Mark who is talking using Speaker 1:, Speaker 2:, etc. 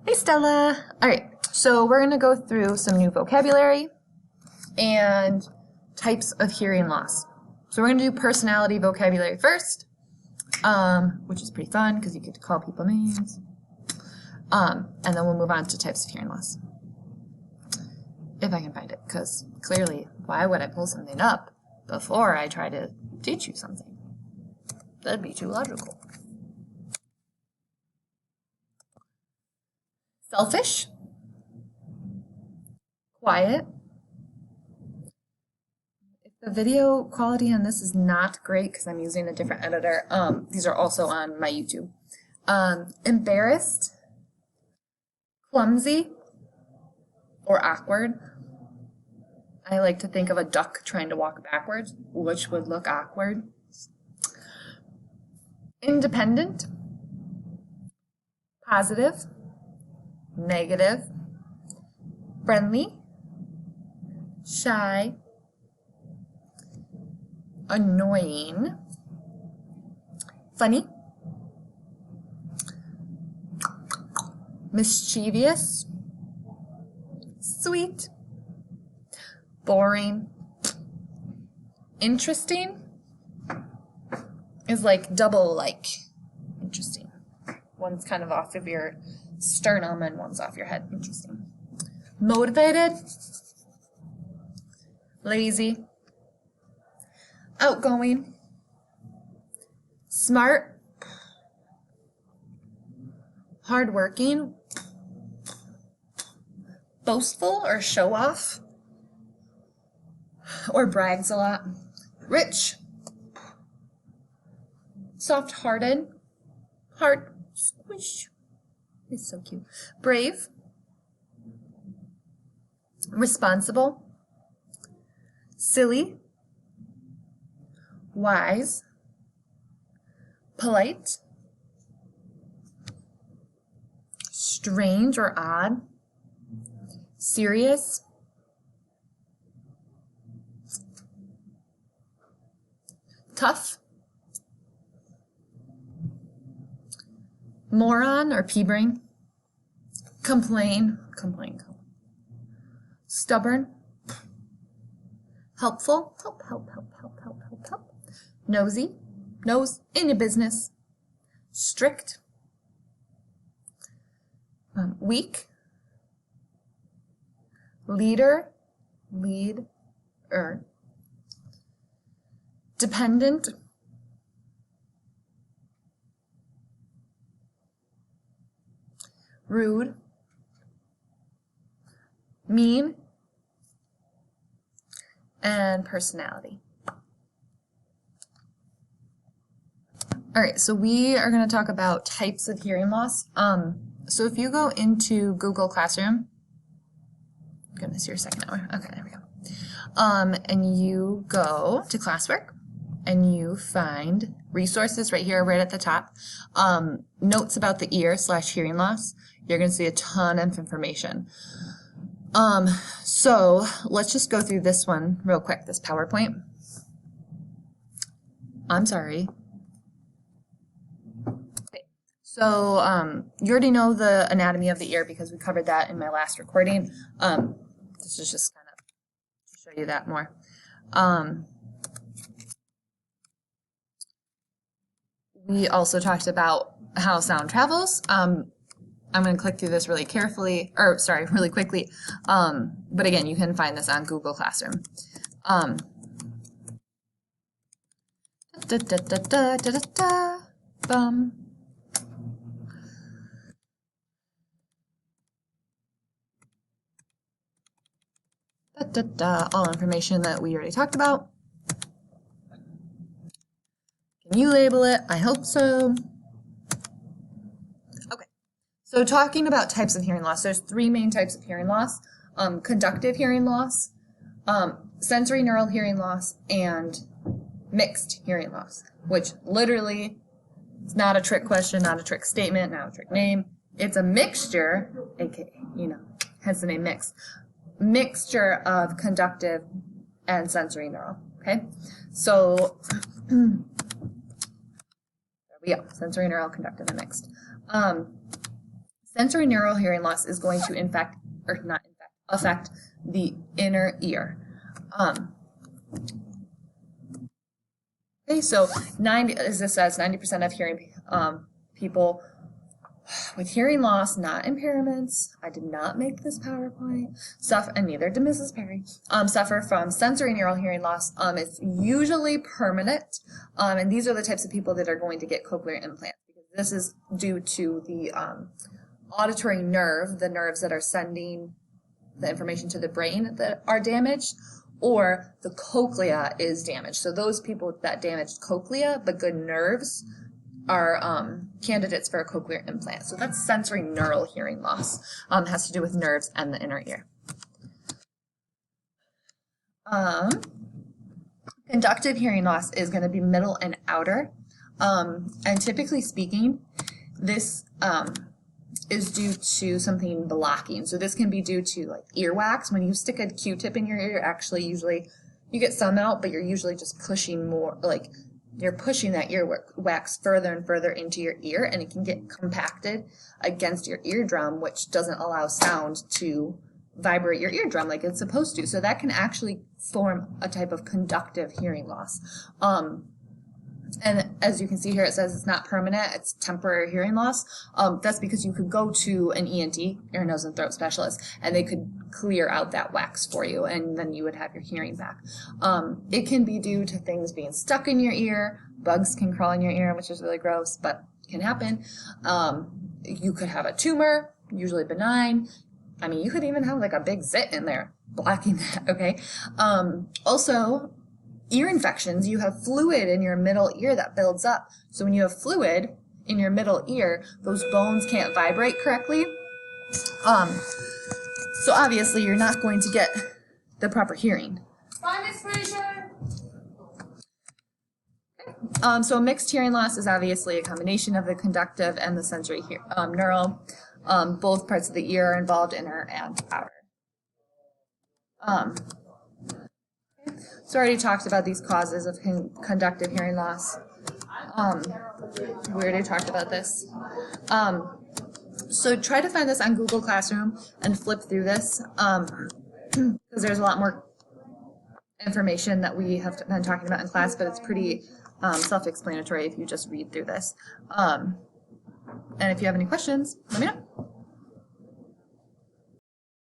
Speaker 1: Hey Stella! Alright, so we're going to go through some new vocabulary and types of hearing loss. So we're going to do personality vocabulary first, which is pretty fun because you get to call people names. And then we'll move on to types of hearing loss. If I can find it, because clearly, why would I pull something up before I try to teach you something? That'd be too logical. Selfish, quiet. If the video quality on this is not great because I'm using a different editor, these are also on my YouTube. Embarrassed, clumsy, or awkward. I like to think of a duck trying to walk backwards, which would look awkward. Independent, positive, negative, friendly, shy, annoying, funny, mischievous, sweet, boring, interesting is like double like interesting. One's kind of off of your sternum and one's off your head. Interesting. Motivated, lazy, outgoing, smart, hardworking, boastful or show off, or brags a lot, rich, soft-hearted, heart squish. It's so cute. Brave, responsible, silly, wise, polite, strange or odd, serious, tough, moron or pea-brain, complain, stubborn, helpful, help, nosy, nose in your business, strict, weak, leader, dependent, rude, mean, and personality. All right, so we are going to talk about types of hearing loss. So if you go into Google Classroom, goodness, your second hour. Okay, there we go. And you go to classwork and you find resources right here, right at the top. Notes about the ear/hearing loss. You're going to see a ton of information. So let's just go through this one real quick, this PowerPoint. I'm sorry. Okay. So you already know the anatomy of the ear because we covered that in my last recording. This is just kind of to show you that more. We also talked about how sound travels. I'm going to click through this really quickly. But again, you can find this on Google Classroom. All information that we already talked about. Can you label it? I hope so. Okay, so talking about types of hearing loss, there's three main types of hearing loss. Conductive hearing loss, sensory neural hearing loss, and mixed hearing loss, which literally is not a trick question, not a trick statement, not a trick name. It's a mixture, aka, hence the name mixed, mixture of conductive and sensory neural, okay? So, there we go, sensory neural, conductive, and mixed. Sensory neural hearing loss is going to affect the inner ear. Okay, so 90, as this says, 90% of hearing people with hearing loss, not impairments, I did not make this PowerPoint, and neither did Mrs. Perry, suffer from sensory neural hearing loss. It's usually permanent, and these are the types of people that are going to get cochlear implants, because this is due to the auditory nerve, the nerves that are sending the information to the brain that are damaged, or the cochlea is damaged. So those people with that damaged cochlea but good nerves are candidates for a cochlear implant. So that's sensory neural hearing loss. Has to do with nerves and the inner ear. Conductive hearing loss is going to be middle and outer. And typically speaking, this is due to something blocking. So this can be due to like earwax. When you stick a Q-tip in your ear, actually usually you get some out, but you're usually just pushing more, like you're pushing that earwax further and further into your ear, and it can get compacted against your eardrum, which doesn't allow sound to vibrate your eardrum like it's supposed to. So that can actually form a type of conductive hearing loss. And as you can see here, it says it's not permanent, it's temporary hearing loss. That's because you could go to an ENT, ear, nose, and throat specialist, and they could clear out that wax for you, and then you would have your hearing back. It can be due to things being stuck in your ear. Bugs can crawl in your ear, which is really gross, but can happen. You could have a tumor, usually benign. I mean, you could even have like a big zit in there blocking that, okay? Also, ear infections, you have fluid in your middle ear that builds up. So when you have fluid in your middle ear, those bones can't vibrate correctly. So obviously you're not going to get the proper hearing.
Speaker 2: Bye, Miss Fraser.
Speaker 1: So mixed hearing loss is obviously a combination of the conductive and the sensory neural. Both parts of the ear are involved, inner and outer. So I already talked about these causes of conductive hearing loss. We already talked about this. So try to find this on Google Classroom and flip through this, because there's a lot more information that we have been talking about in class, but it's pretty self-explanatory if you just read through this. And if you have any questions, let me know.